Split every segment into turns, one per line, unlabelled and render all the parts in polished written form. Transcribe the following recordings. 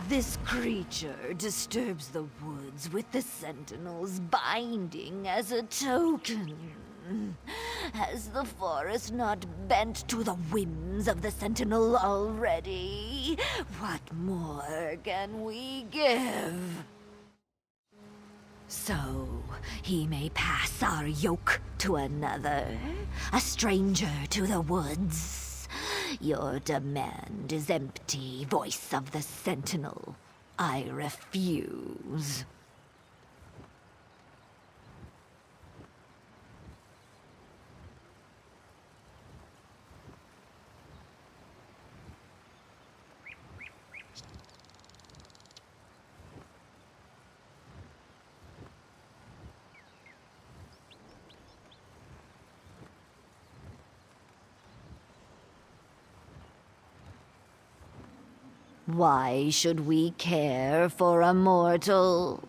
This creature disturbs the woods with the Sentinel's binding as a token. Has the forest not bent to the whims of the Sentinel already? What more can we give? So, he may pass our yoke to another, a stranger to the woods. Your demand is empty, voice of the Sentinel. I refuse. Why should we care for a mortal?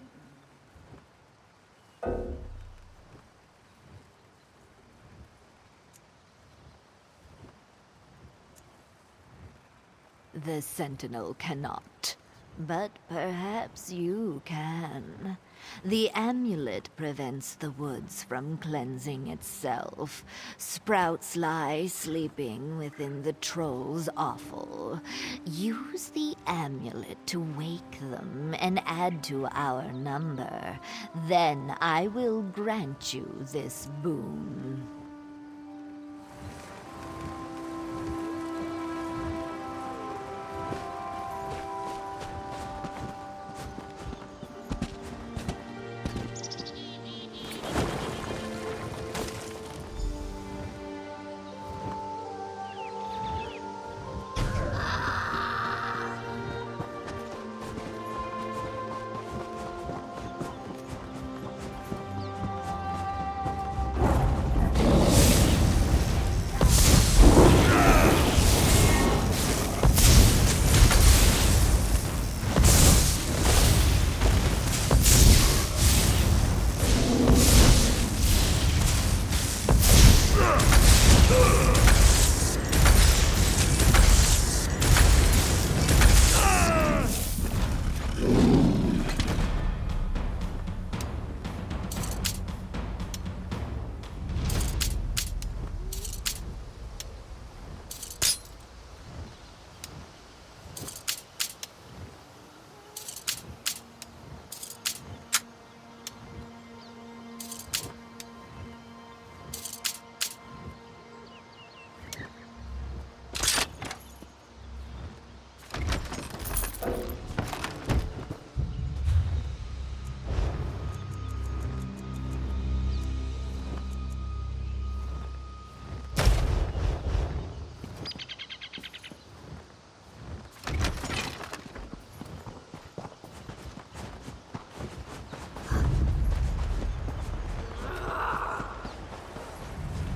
The Sentinel cannot, but perhaps you can. The amulet prevents the woods from cleansing itself. Sprouts lie sleeping within the troll's offal. Use the amulet to wake them and add to our number. Then I will grant you this boon.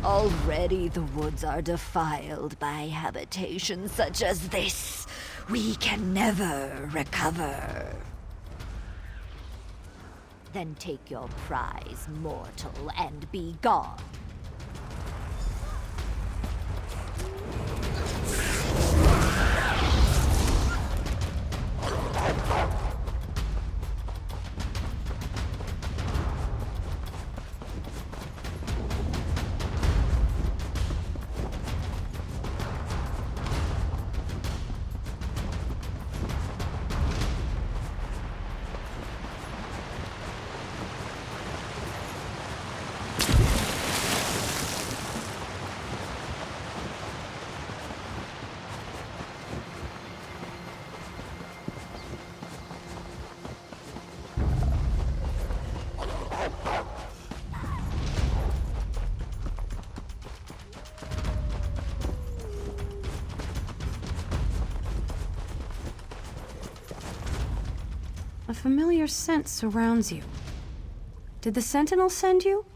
Already the woods are defiled by habitations such as this. We can never recover. Then take your prize, mortal, and be gone.
A familiar scent surrounds you. Did the Sentinel send you?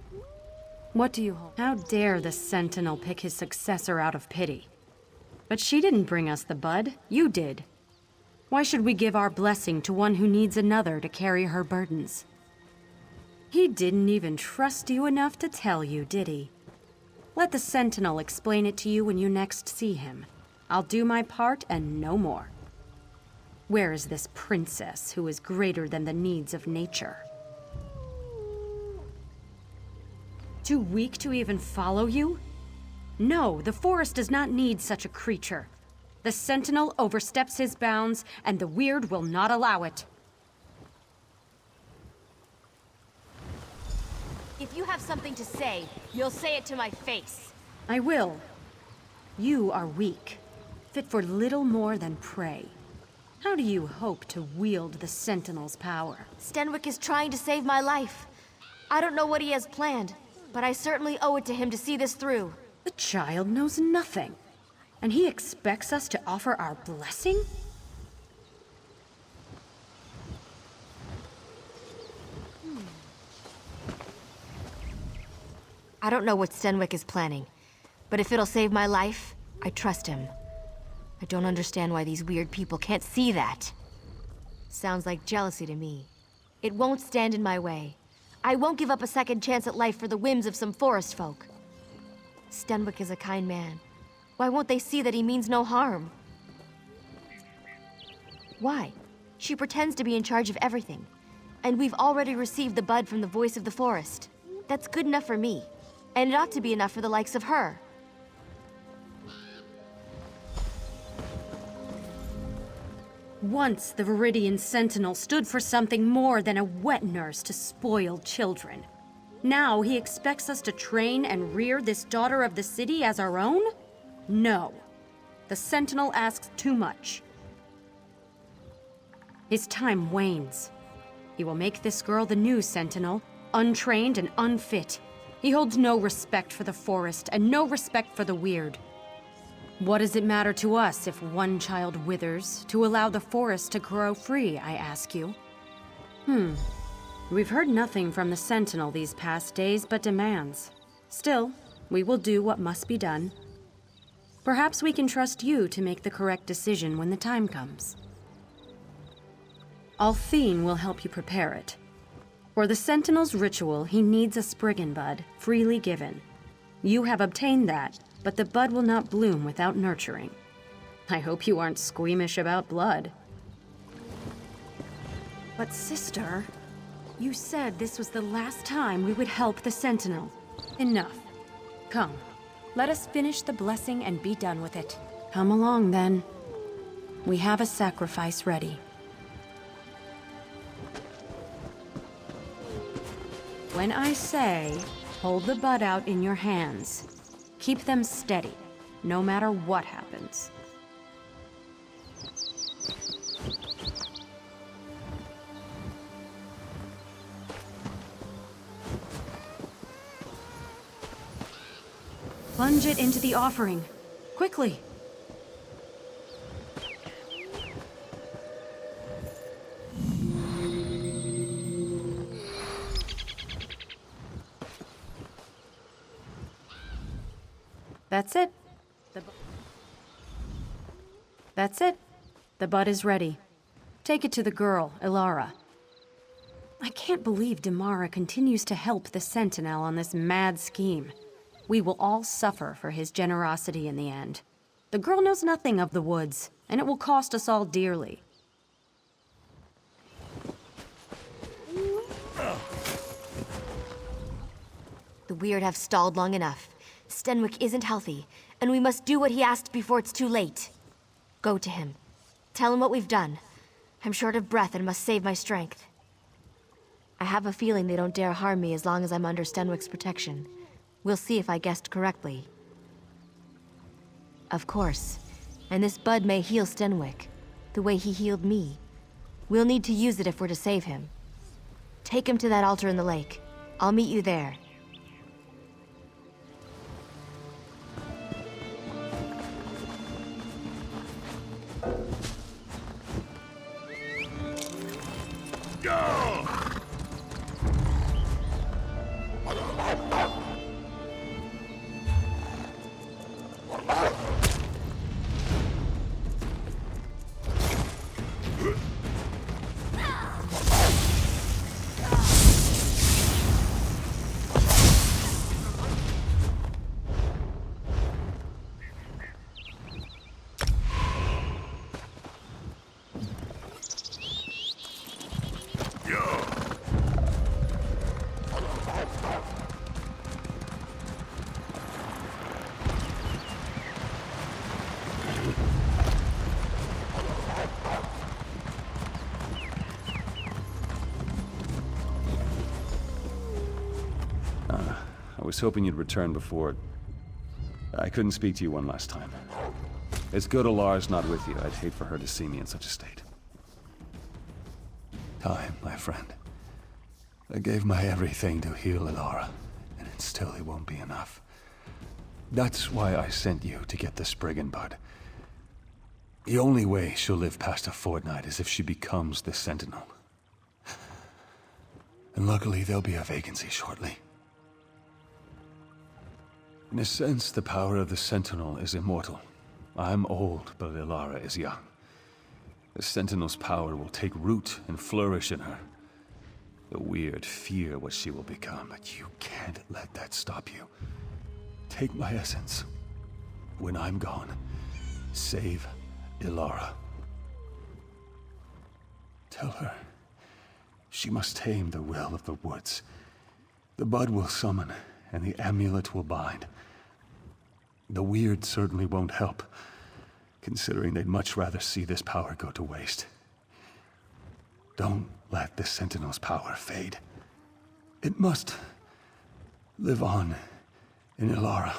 What do you hold? How dare the Sentinel pick his successor out of pity? But she didn't bring us the bud, you did. Why should we give our blessing to one who needs another to carry her burdens? He didn't even trust you enough to tell you, did he? Let the Sentinel explain it to you when you next see him. I'll do my part and no more. Where is this princess who is greater than the needs of nature? Too weak to even follow you? No, the forest does not need such a creature. The Sentinel oversteps his bounds, and the Weird will not allow it.
If you have something to say, you'll say it to my face.
I will. You are weak, fit for little more than prey. How do you hope to wield the Sentinel's power?
Stenwick is trying to save my life. I don't know what he has planned, but I certainly owe it to him to see this through.
The child knows nothing, and he expects us to offer our blessing?
I don't know what Stenwick is planning, but if it'll save my life, I trust him. I don't understand why these weird people can't see that. Sounds like jealousy to me. It won't stand in my way. I won't give up a second chance at life for the whims of some forest folk. Stenwick is a kind man. Why won't they see that he means no harm? Why? She pretends to be in charge of everything. And we've already received the bud from the voice of the forest. That's good enough for me. And it ought to be enough for the likes of her.
Once the Viridian Sentinel stood for something more than a wet nurse to spoil children. Now he expects us to train and rear this daughter of the city as our own? No. The Sentinel asks too much. His time wanes. He will make this girl the new Sentinel, untrained and unfit. He holds no respect for the forest and no respect for the weird. What does it matter to us if one child withers to allow the forest to grow free, I ask you? We've heard nothing from the Sentinel these past days but demands. Still, we will do what must be done. Perhaps we can trust you to make the correct decision when the time comes. Althine will help you prepare it. For the Sentinel's ritual, he needs a Spriggan bud, freely given. You have obtained that, but the bud will not bloom without nurturing. I hope you aren't squeamish about blood. But sister, you said this was the last time we would help the Sentinel. Enough. Come, let us finish the blessing and be done with it. Come along then. We have a sacrifice ready. When I say, hold the bud out in your hands, keep them steady, no matter what happens. Plunge it into the offering. Quickly! That's it. That's it. The bud is ready. Take it to the girl, Ilara. I can't believe Damara continues to help the Sentinel on this mad scheme. We will all suffer for his generosity in the end. The girl knows nothing of the woods, and it will cost us all dearly.
The weird have stalled long enough. Stenwick isn't healthy, and we must do what he asked before it's too late. Go to him. Tell him what we've done. I'm short of breath and must save my strength. I have a feeling they don't dare harm me as long as I'm under Stenwick's protection. We'll see if I guessed correctly. Of course. And this bud may heal Stenwick, the way he healed me. We'll need to use it if we're to save him. Take him to that altar in the lake. I'll meet you there.
was hoping you'd return before... I couldn't speak to you one last time. It's good Alara's not with you. I'd hate for her to see me in such a state.
Time, my friend. I gave my everything to heal Alara, and still it won't be enough. That's why I sent you to get the Spriggan Bud. The only way she'll live past a fortnight is if she becomes the Sentinel. And luckily there'll be a vacancy shortly. In a sense, the power of the Sentinel is immortal. I'm old, but Alara is young. The Sentinel's power will take root and flourish in her. The weird fear what she will become, but you can't let that stop you. Take my essence. When I'm gone, save Alara. Tell her she must tame the will of the woods. The bud will summon, and the amulet will bind. The weird certainly won't help, considering they'd much rather see this power go to waste. Don't let the Sentinel's power fade. It must live on in Alara.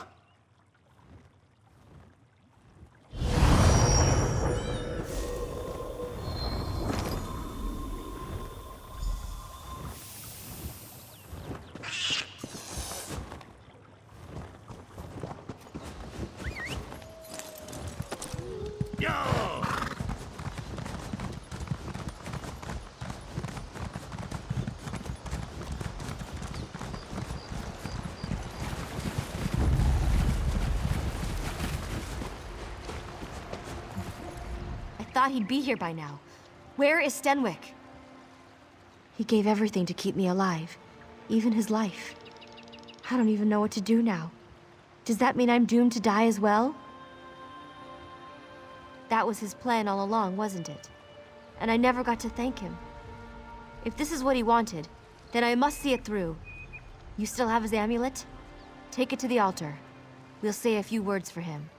Thought he'd be here by now. Where is Stenwick? He gave everything to keep me alive, even his life. I don't even know what to do now. Does that mean I'm doomed to die as well? That was his plan all along, wasn't it? And I never got to thank him. If this is what he wanted, then I must see it through. You still have his amulet? Take it to the altar. We'll say a few words for him.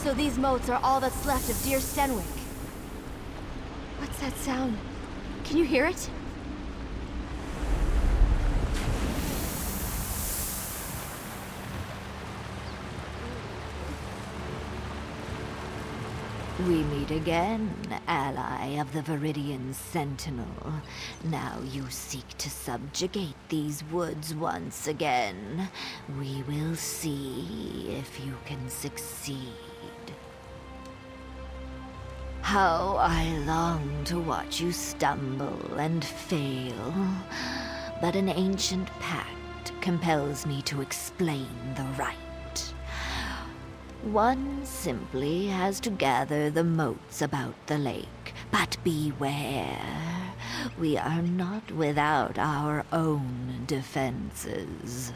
So these moats are all that's left of dear Stenwick. What's that sound? Can you hear it?
We meet again, ally of the Viridian Sentinel. Now you seek to subjugate these woods once again. We will see if you can succeed. How I long to watch you stumble and fail. But an ancient pact compels me to explain the right. One simply has to gather the moats about the lake. But beware, we are not without our own defenses.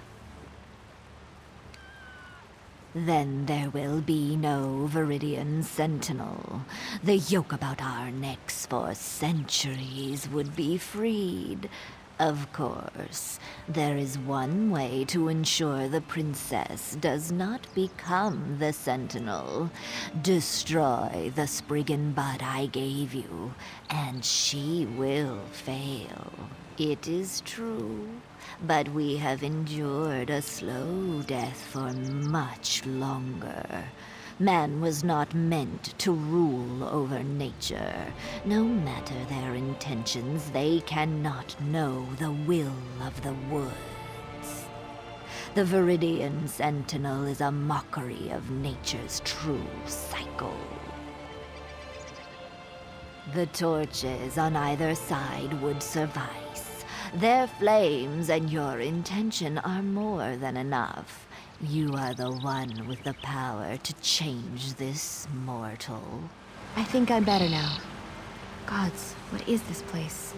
Then there will be no Viridian Sentinel. The yoke about our necks for centuries would be freed. Of course, there is one way to ensure the princess does not become the Sentinel. Destroy the Spriggan Bud I gave you, and she will fail. It is true, but we have endured a slow death for much longer. Man was not meant to rule over nature. No matter their intentions, they cannot know the will of the woods. The Viridian Sentinel is a mockery of nature's true cycle. The torches on either side would suffice. Their flames and your intention are more than enough. You are the one with the power to change this mortal.
I think I'm better now. Gods, what is this place?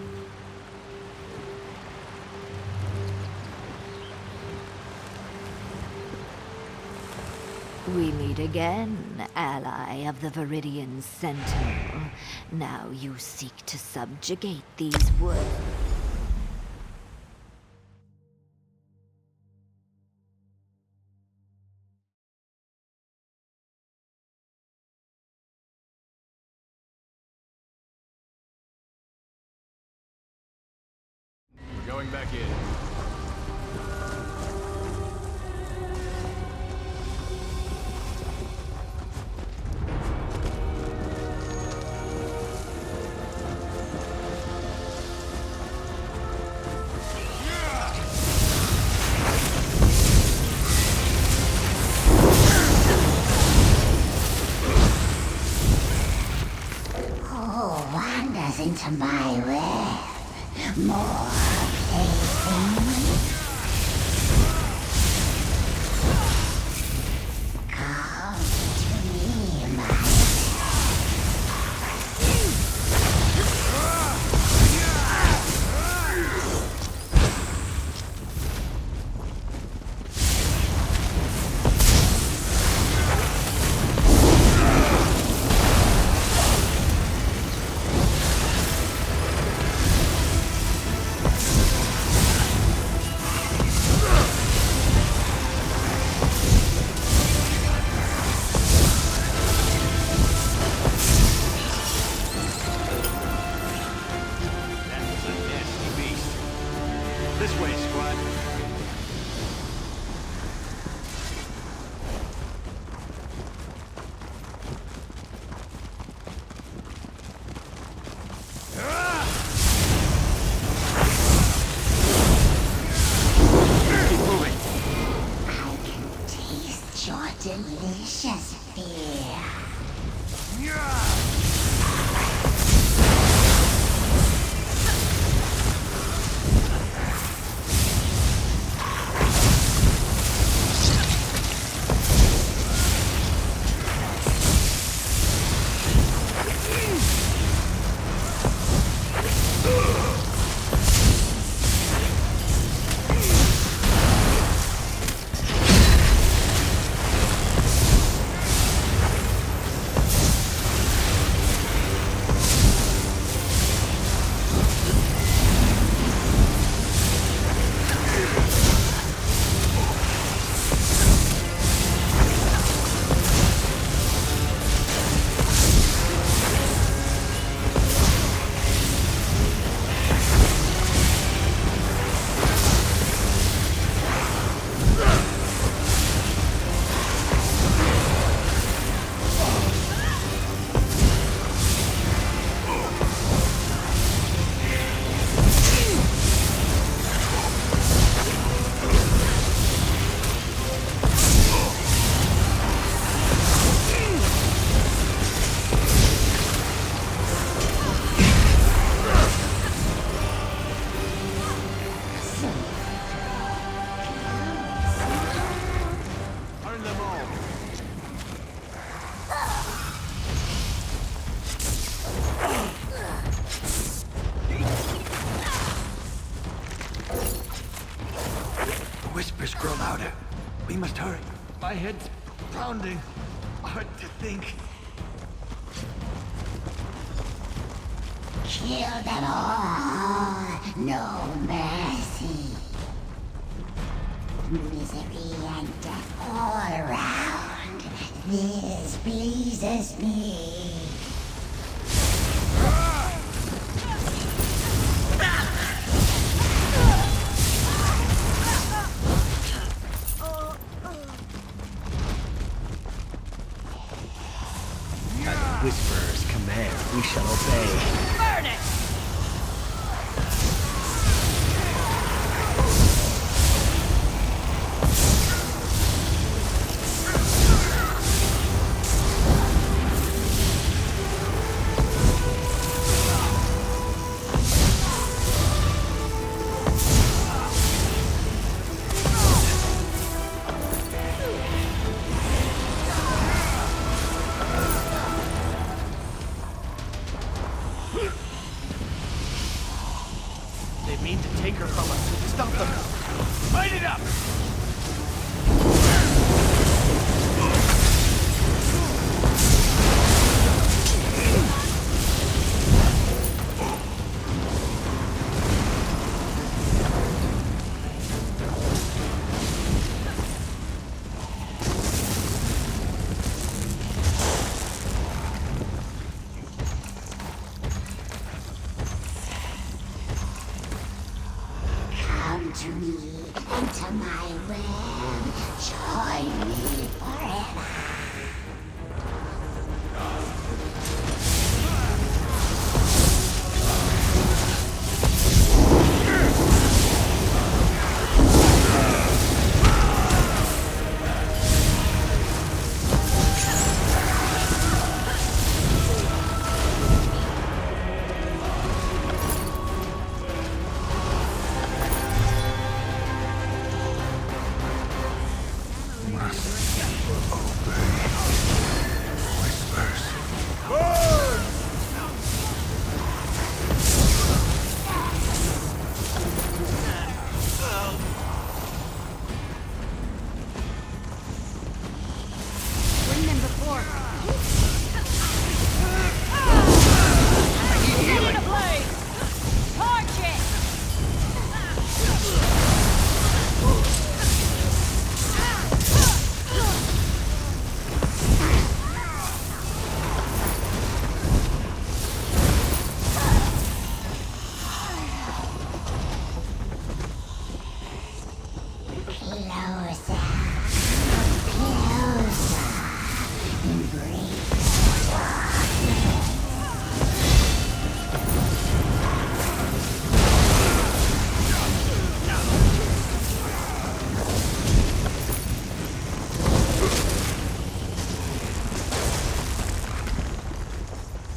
We meet again, ally of the Viridian Sentinel. Now you seek to subjugate these woods.
Going back in.
Who wanders into my web? More playthings? Come to me, my
This way, squad. Keep moving.
I can taste your delicious fear.
Turn them all.
The whispers grow louder. We must hurry.
My head's pounding. Hard to think.
Kill them all. No mercy. Misery and death all around. This pleases me.
At the Whisperer's command, we shall obey.
Burn it!
They mean to take her from us. Stop them. Fight it up!
will join me forever.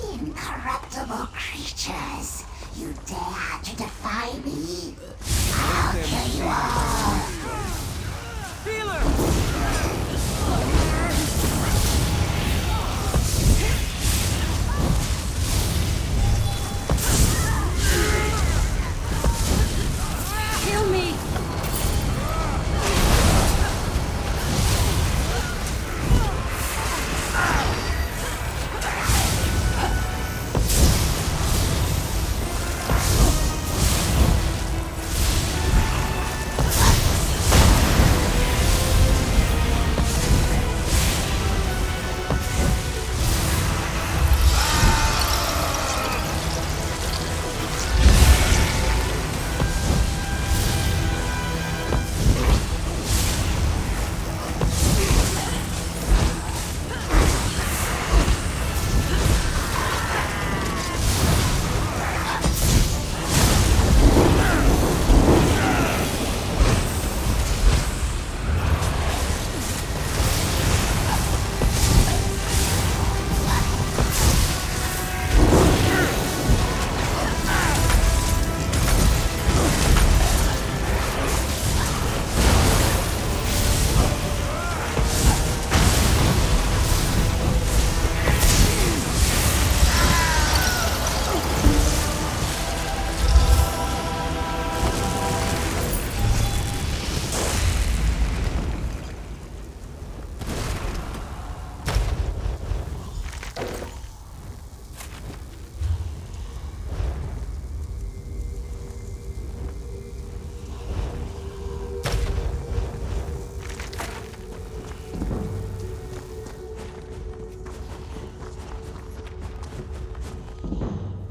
Incorruptible creatures, you dare to defy me? I'll kill you all!
Kill me!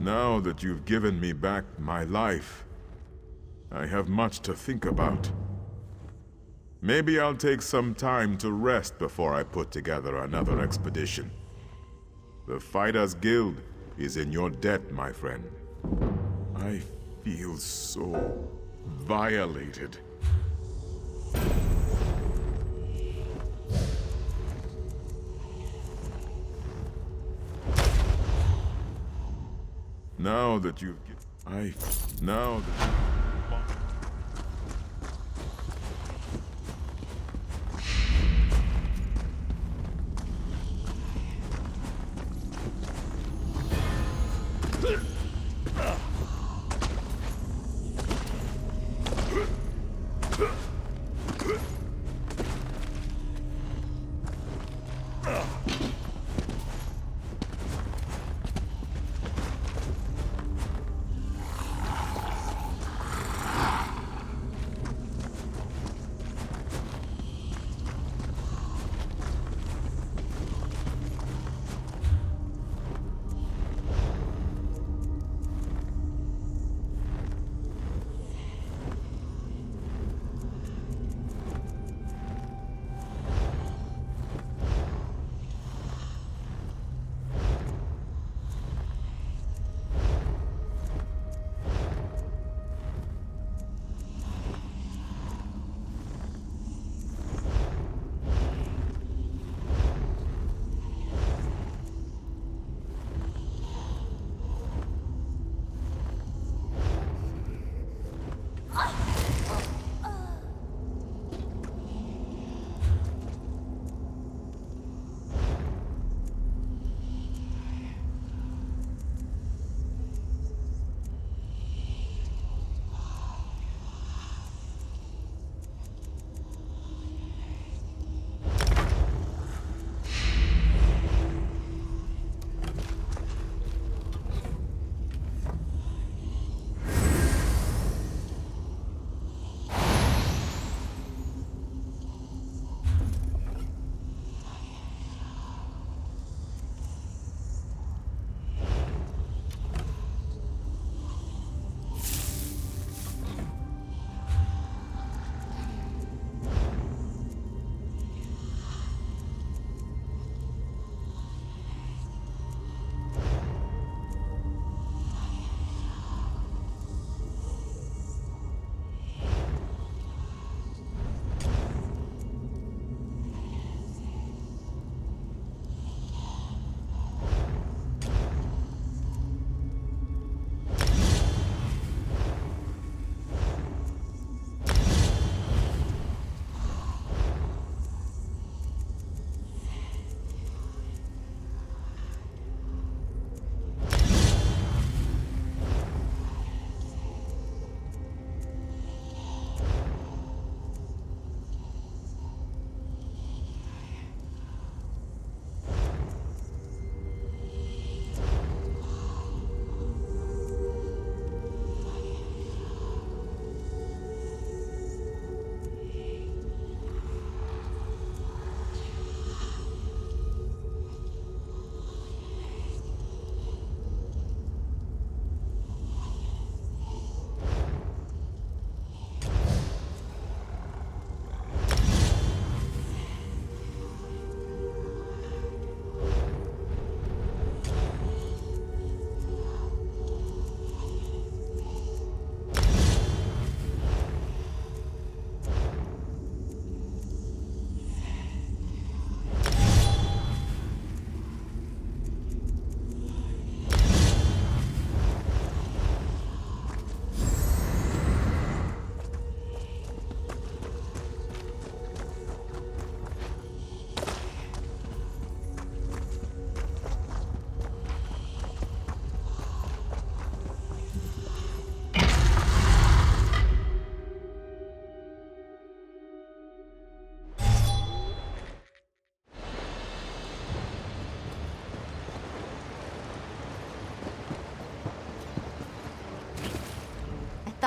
Now that you've given me back my life, I have much to think about. Maybe I'll take some time to rest before I put together another expedition. The Fighters Guild is in your debt, my friend. I feel so violated. Now that you've... Now that...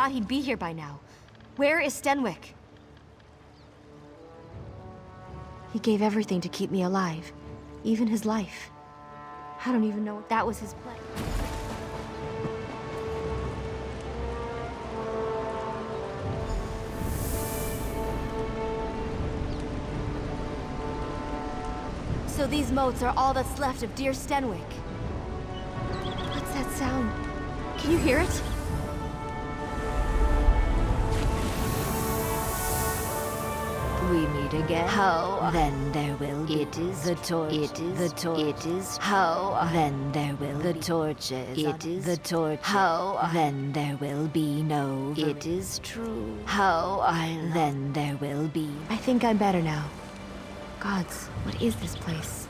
thought he'd be here by now. Where is Stenwick? He gave everything to keep me alive, even his life. I don't even know if that was his plan. So these moats are all that's left of dear Stenwick. What's that sound? Can you hear it?
We meet again. How? Then there will be. It is the torch. It is the torch. It is how? Then there will the torches. It is the torch. How? Then there will be no. It is true. How? Then there will be.
I think I'm better now. Gods, what is this place?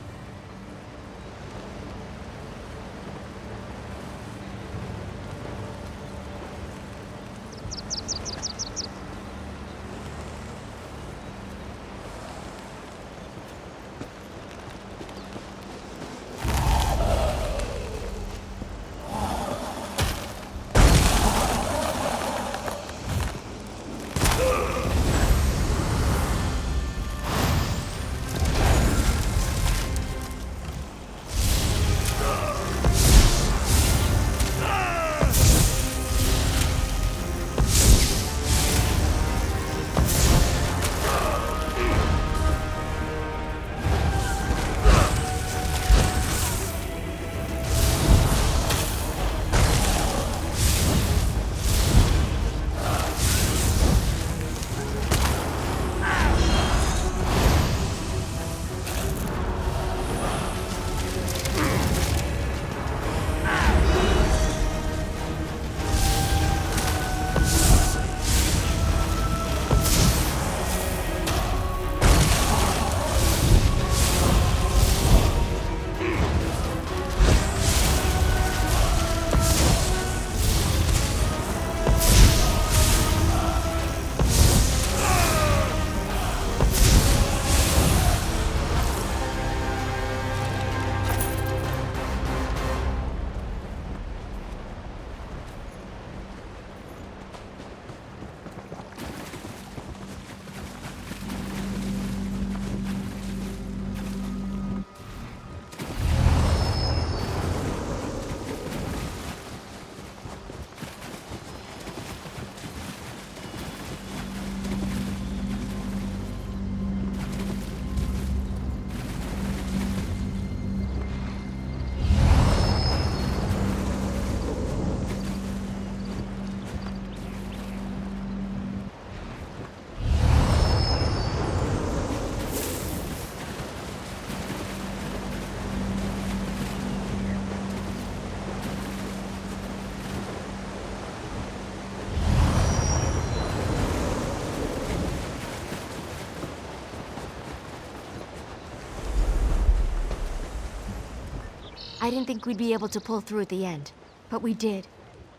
I didn't think we'd be able to pull through at the end, but we did.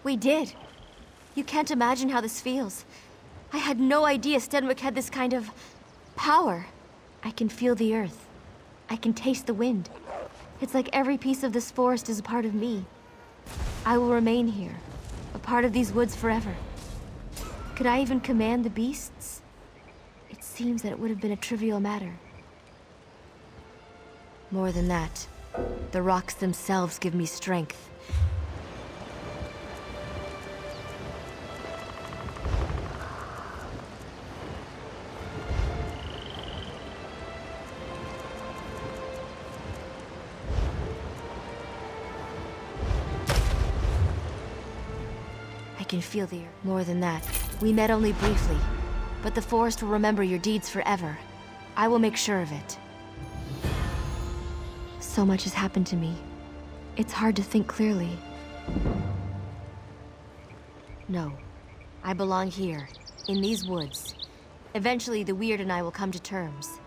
We did! You can't imagine how this feels. I had no idea Stenwick had this kind of power. I can feel the earth. I can taste the wind. It's like every piece of this forest is a part of me. I will remain here, a part of these woods forever. Could I even command the beasts? It seems that it would have been a trivial matter. More than that, the rocks themselves give me strength. I can feel the earth. More than that, we met only briefly, but the forest will remember your deeds forever. I will make sure of it. So much has happened to me. It's hard to think clearly. No, I belong here, in these woods. Eventually, the Weird and I will come to terms.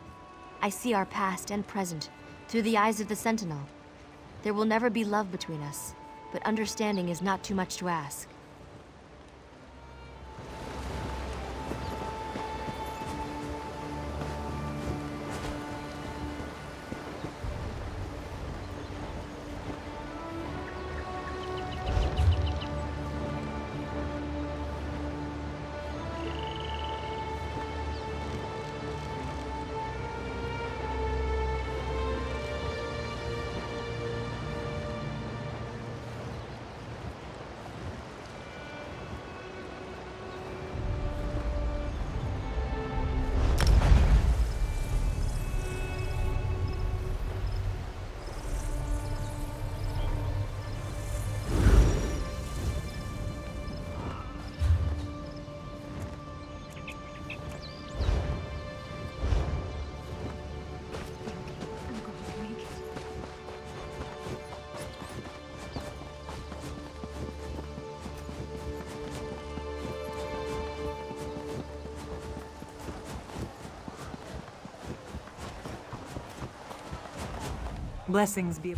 I see our past and present through the eyes of the Sentinel. There will never be love between us, but understanding is not too much to ask.
Blessings be.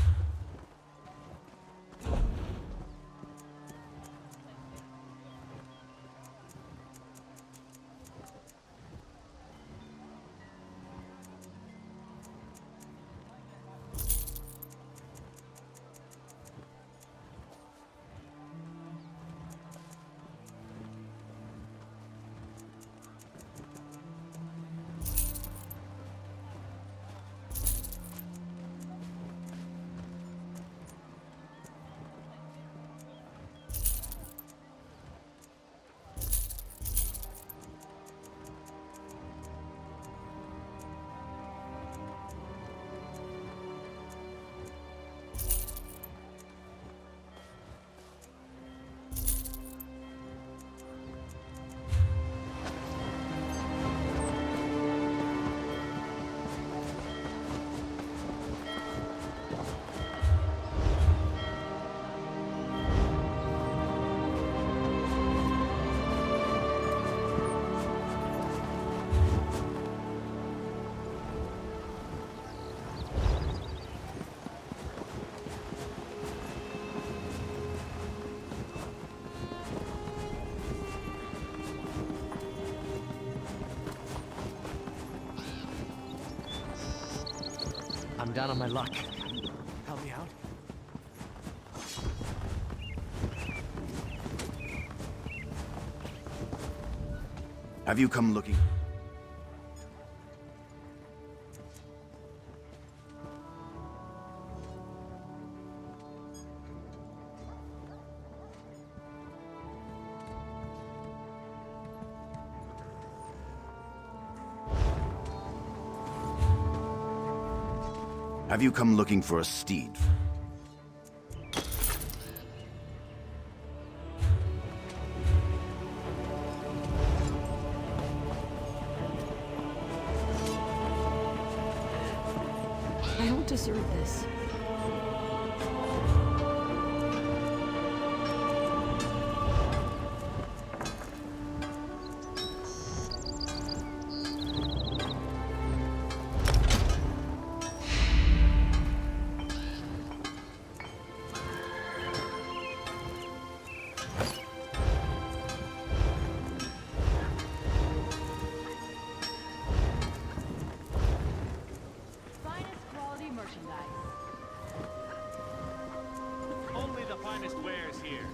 I'm down on my luck. Help me out?
Have you come looking? Have you come looking for a steed?
I don't deserve this.
Only the finest wares here.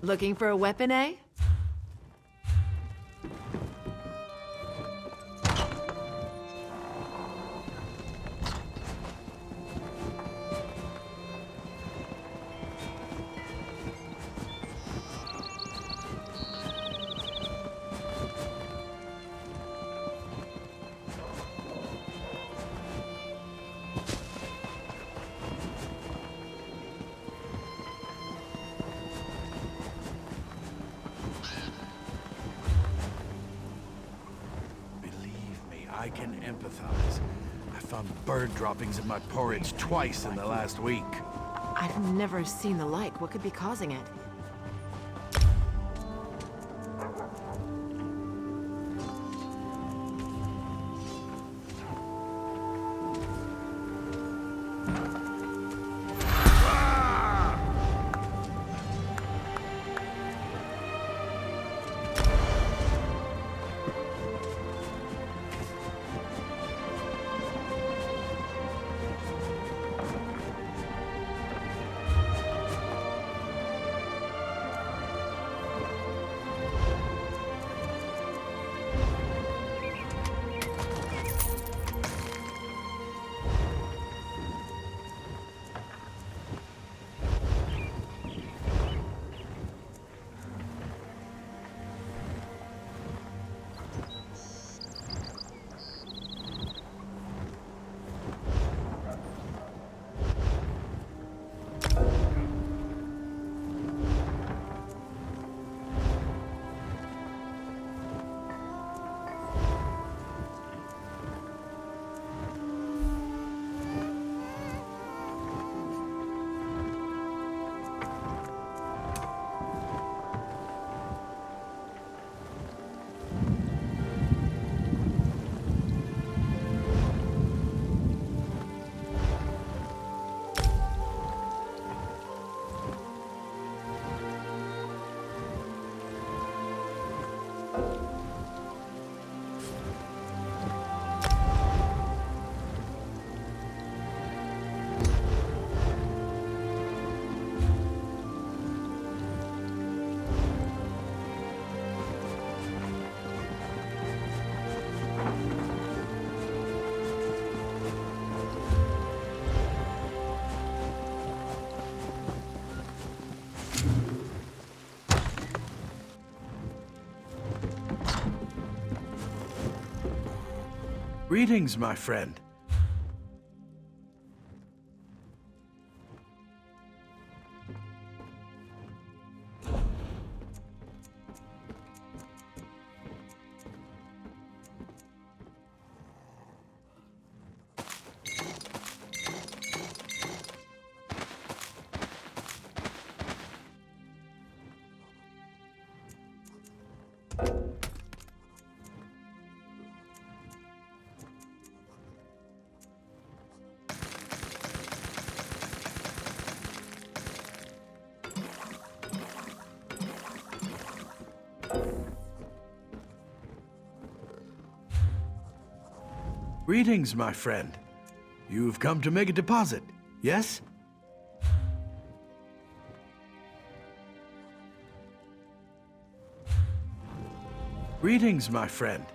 Looking for a weapon, eh?
I can empathize. I found bird droppings in my porridge twice in the last week.
I've never seen the like. What could be causing it?
Greetings, my friend. Greetings, my friend. You've come to make a deposit, yes? Greetings, my friend.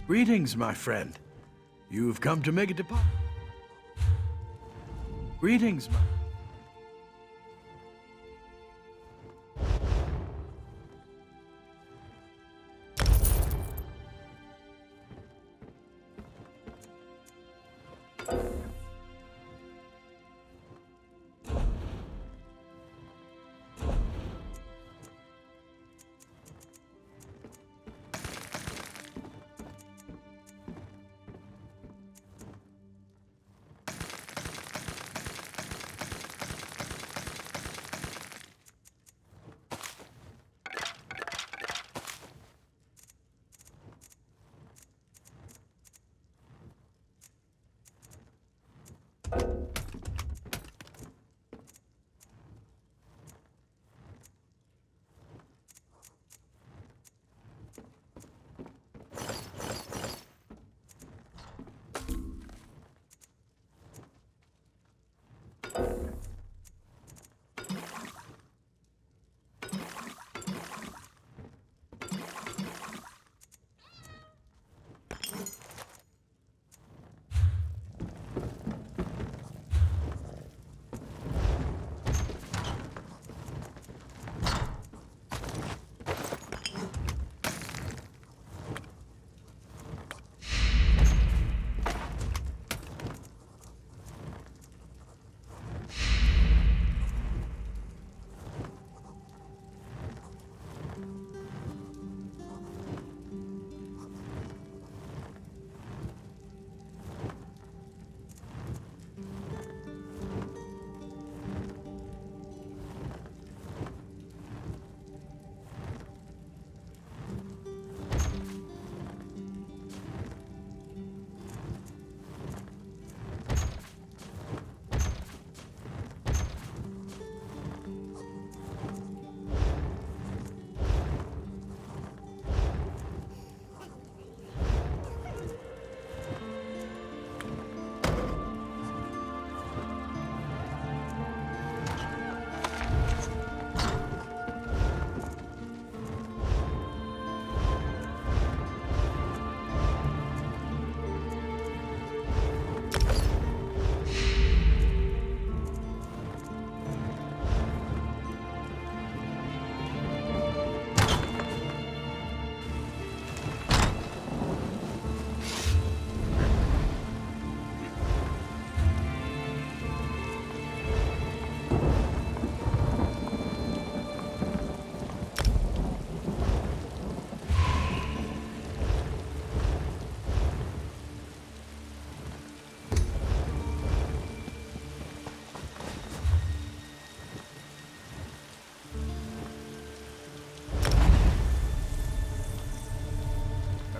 Greetings, my friend. You've come to make a deposit. Greetings, my...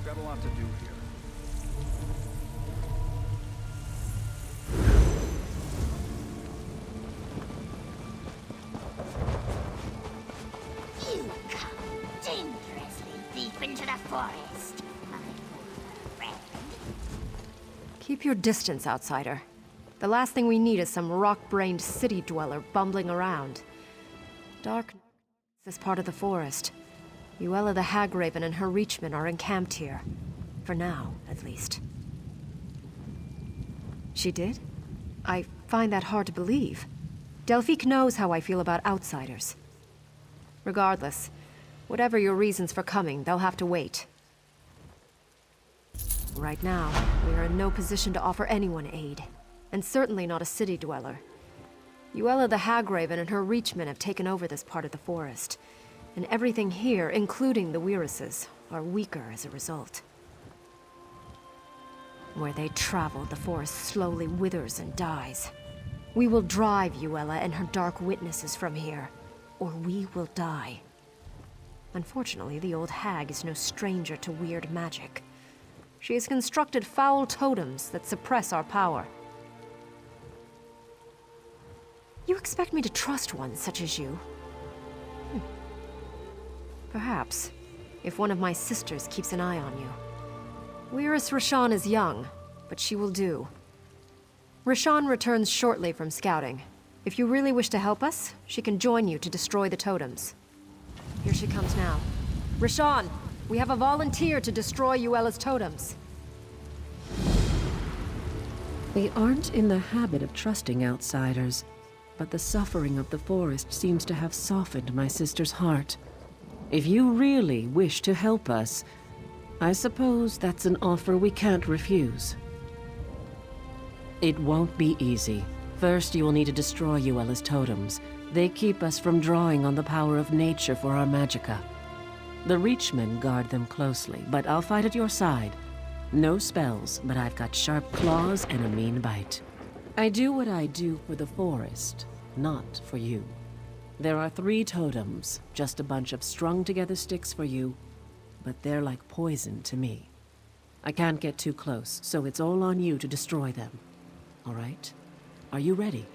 Got a lot to do here.
You come dangerously deep into the forest, my poor friend.
Keep your distance, outsider. The last thing we need is some rock-brained city dweller bumbling around. Dark is this part of the forest. Uella the Hagraven and her Reachmen are encamped here. For now, at least. She did? I find that hard to believe. Delphique knows how I feel about outsiders. Regardless, whatever your reasons for coming, they'll have to wait. Right now, we are in no position to offer anyone aid, and certainly not a city dweller. Uella the Hagraven and her Reachmen have taken over this part of the forest, and everything here, including the Weiruses, are weaker as a result. Where they travel, the forest slowly withers and dies. We will drive Uella and her dark witnesses from here, or we will die. Unfortunately, the old hag is no stranger to weird magic. She has constructed foul totems that suppress our power. You expect me to trust one such as you? Perhaps, if one of my sisters keeps an eye on you. Weiris Rashan is young, but she will do. Rashan returns shortly from scouting. If you really wish to help us, she can join you to destroy the totems. Here she comes now. Rashan, we have a volunteer to destroy Uella's totems.
We aren't in the habit of trusting outsiders, but the suffering of the forest seems to have softened my sister's heart. If you really wish to help us, I suppose that's an offer we can't refuse. It won't be easy. First, you will need to destroy Uella's totems. They keep us from drawing on the power of nature for our magicka. The Reachmen guard them closely, but I'll fight at your side. No spells, but I've got sharp claws and a mean bite. I do what I do for the forest, not for you. There are 3 totems, just a bunch of strung-together sticks for you, but they're like poison to me. I can't get too close, so it's all on you to destroy them. All right? Are you ready?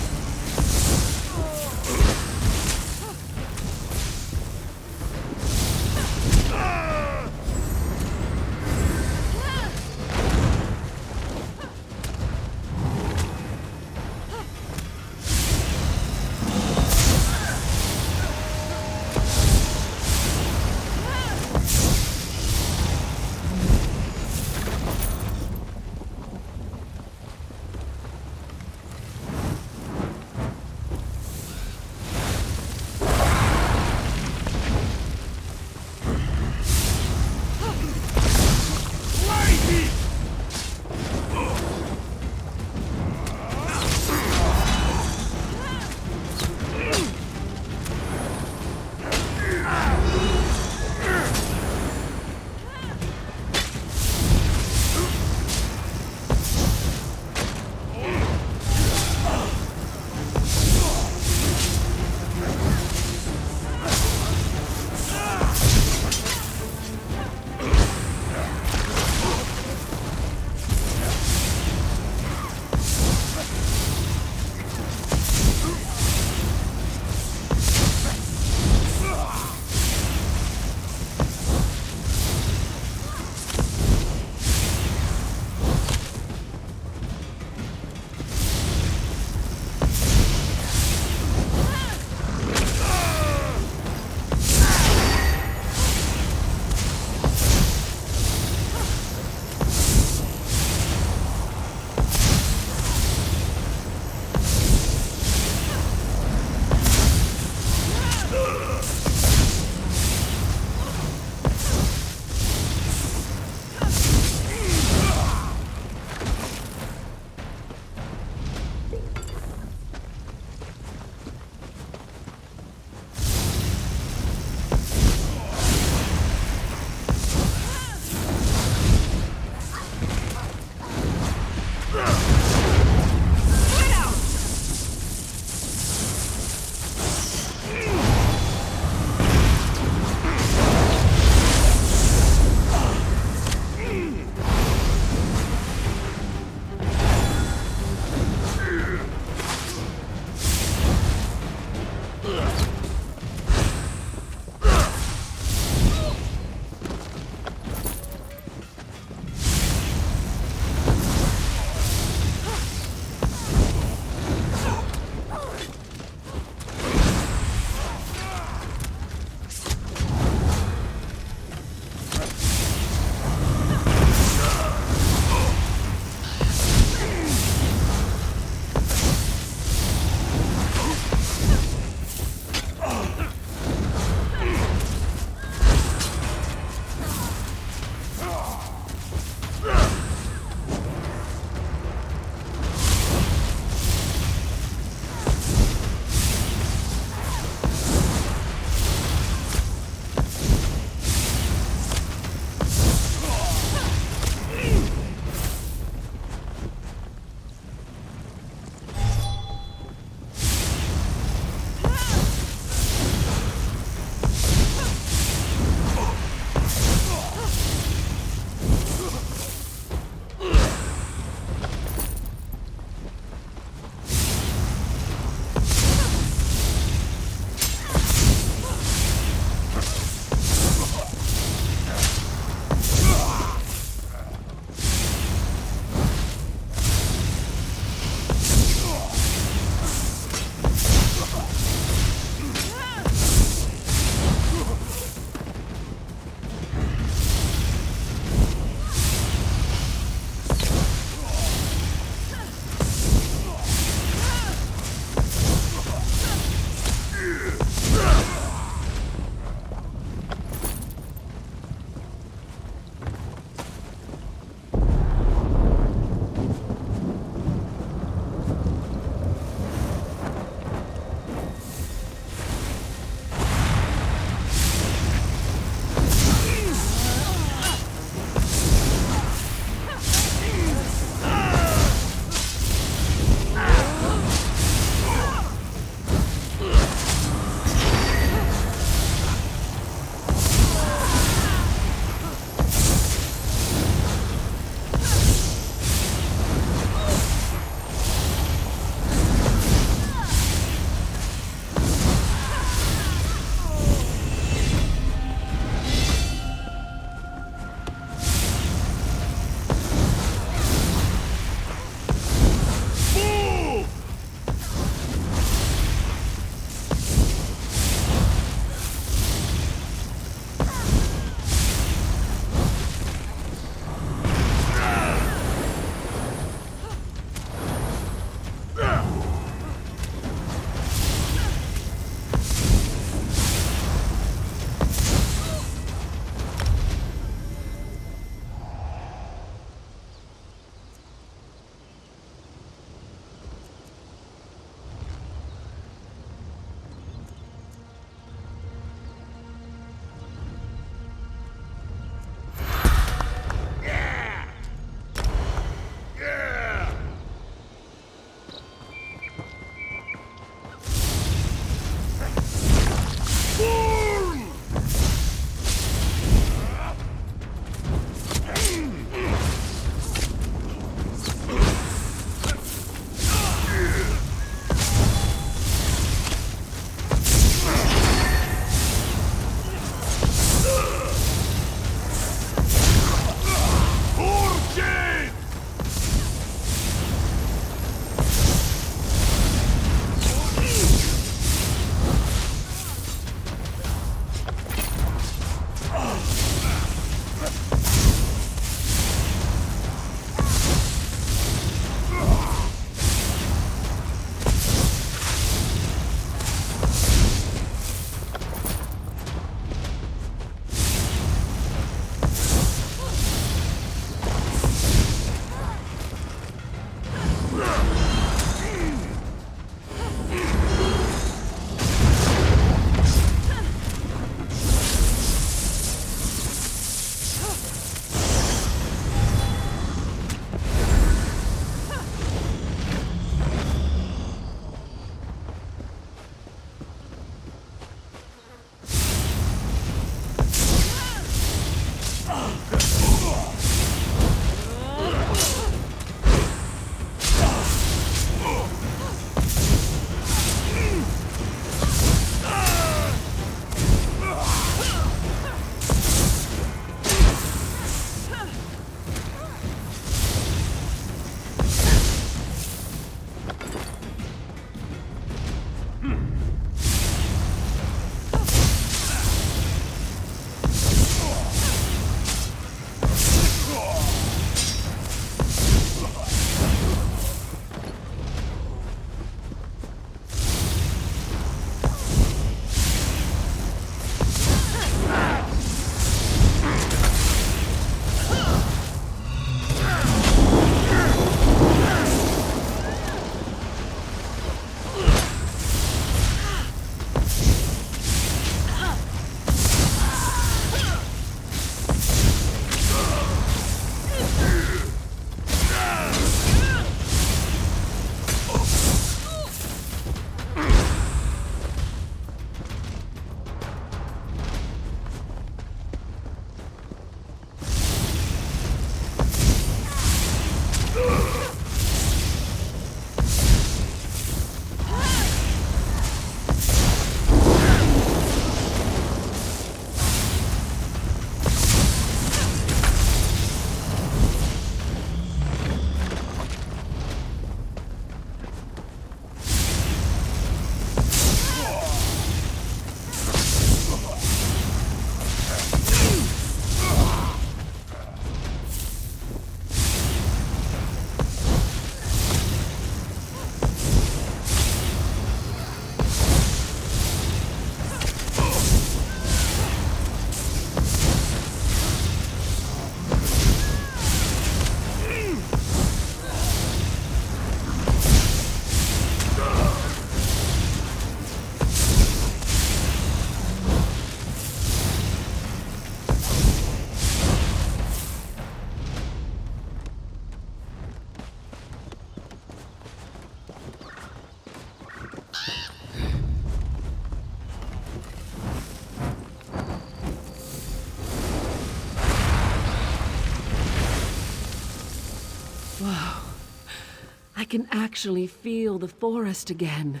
can actually feel the forest again.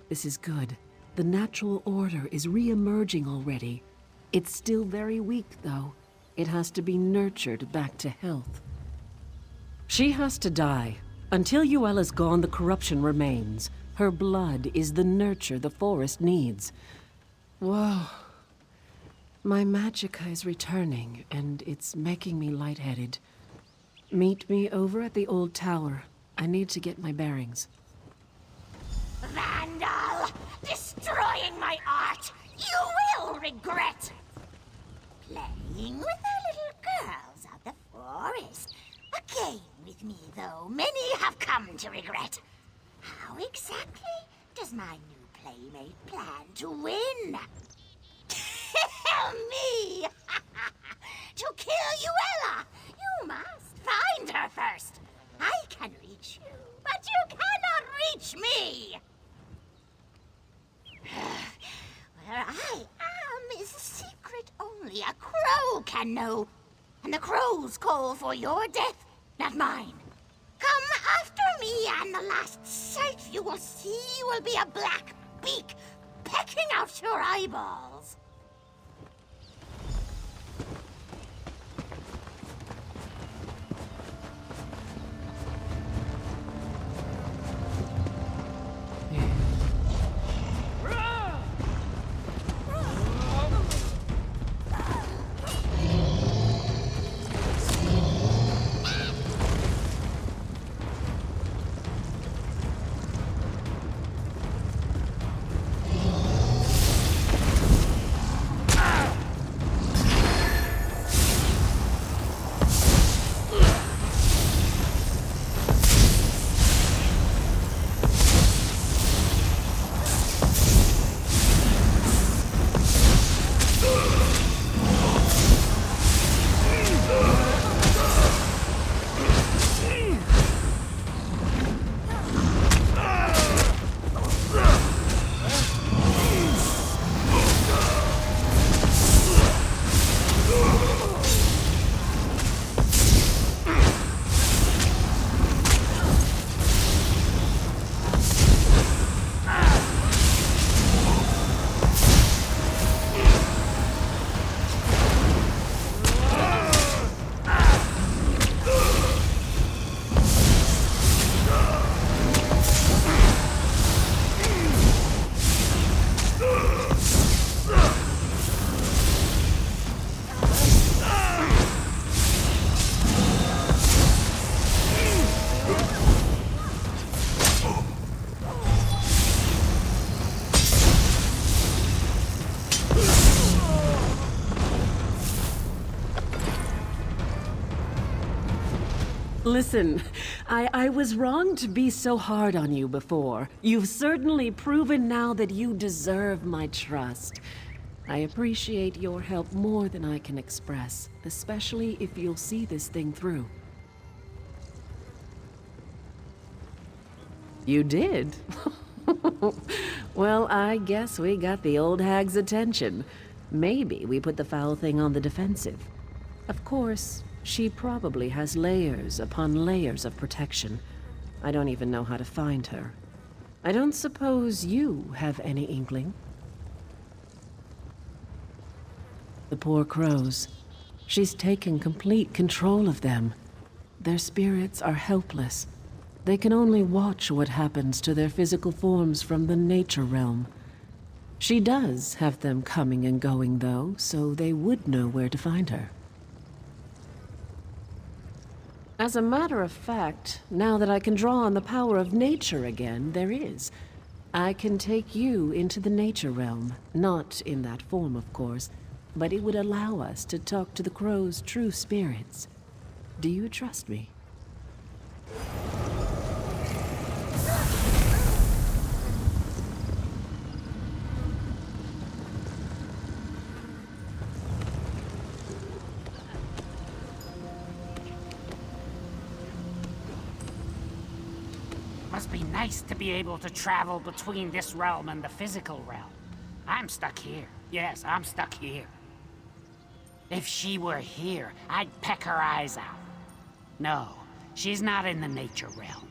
This is good. The natural order is re-emerging already. It's still very weak, though. It has to be nurtured back to health. She has to die. Until Yuella's gone, the corruption remains. Her blood is the nurture the forest needs. Whoa. My magicka is returning, and it's making me lightheaded. Meet me over at the old tower. I need to get my bearings.
Vandal! Destroying my art! You will regret! Playing with the little girls of the forest. A game with me, though, many have come to regret. How exactly does my new playmate plan to win? Tell me! To kill Yuella, you must find her first. I can reach you, but you cannot reach me! Where I am is a secret only a crow can know. And the crow's call for your death, not mine. Come after me, and the last sight you will see will be a black beak pecking out your eyeballs.
Listen, I was wrong to be so hard on you before. You've certainly proven now that you deserve my trust. I appreciate your help more than I can express, especially if you'll see this thing through. You did? Well, I guess we got the old hag's attention. Maybe we put the foul thing on the defensive. Of course, she probably has layers upon layers of protection. I don't even know how to find her. I don't suppose you have any inkling? The poor crows. She's taken complete control of them. Their spirits are helpless. They can only watch what happens to their physical forms from the nature realm. She does have them coming and going, though, so they would know where to find her. As a matter of fact, now that I can draw on the power of nature again, there is. I can take you into the nature realm. Not in that form, of course, but it would allow us to talk to the crow's true spirits. Do you trust me?
Must be nice to be able to travel between this realm and the physical realm. I'm stuck here. Yes, I'm stuck here. If she were here, I'd peck her eyes out. No, she's not in the nature realm.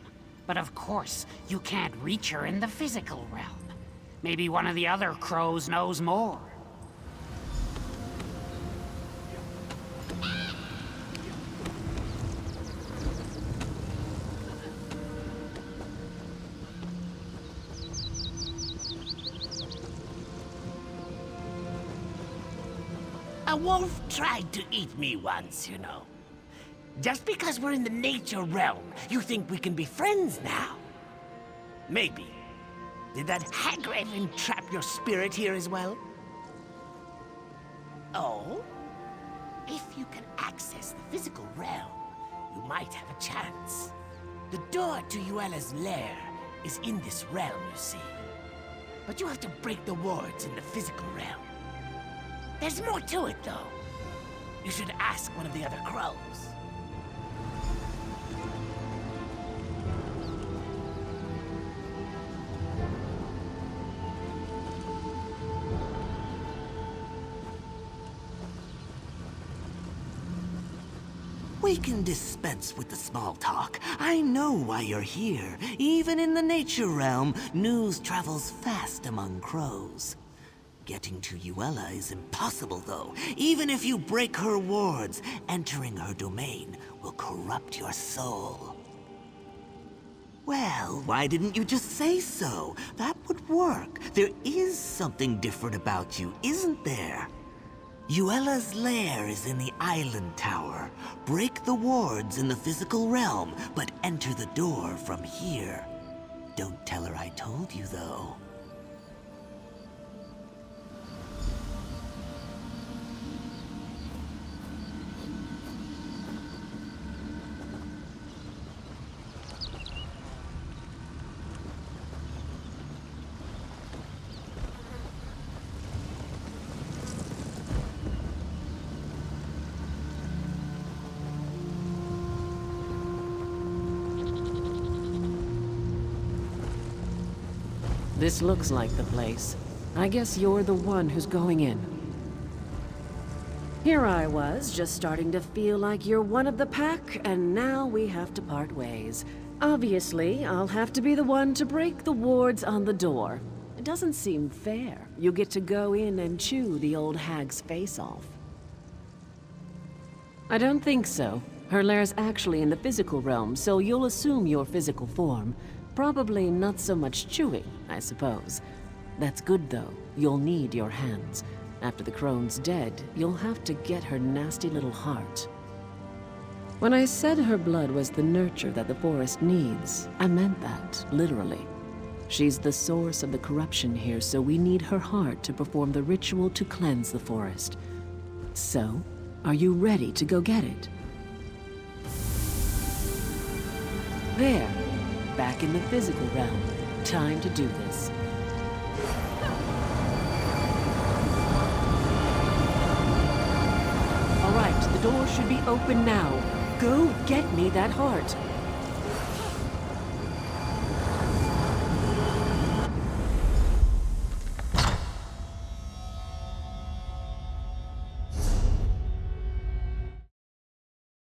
But of course, you can't reach her in the physical realm. Maybe one of the other crows knows more.
A wolf tried to eat me once, you know. Just because we're in the nature realm, you think we can be friends now? Maybe. Did that hag-raven trap your spirit here as well? Oh? If you can access the physical realm, you might have a chance. The door to Yuela's lair is in this realm, you see. But you have to break the wards in the physical realm. There's more to it, though. You should ask one of the other crows. We can dispense with the small talk. I know why you're here. Even in the nature realm, news travels fast among crows. Getting to Yuela is impossible, though. Even if you break her wards, entering her domain will corrupt your soul. Well, why didn't you just say so? That would work. There is something different about you, isn't there? Yuela's lair is in the island tower. Break the wards in the physical realm, but enter the door from here. Don't tell her I told you, though.
This looks like the place. I guess you're the one who's going in. Here I was, just starting to feel like you're one of the pack, and now we have to part ways. Obviously, I'll have to be the one to break the wards on the door. It doesn't seem fair. You get to go in and chew the old hag's face off. I don't think so. Her lair's actually in the physical realm, so you'll assume your physical form. Probably not so much chewing, I suppose. That's good, though. You'll need your hands. After the crone's dead, you'll have to get her nasty little heart. When I said her blood was the nurture that the forest needs, I meant that, literally. She's the source of the corruption here, so we need her heart to perform the ritual to cleanse the forest. So, are you ready to go get it? There. Back in the physical realm. Time to do this. All right, the door should be open now. Go get me that heart.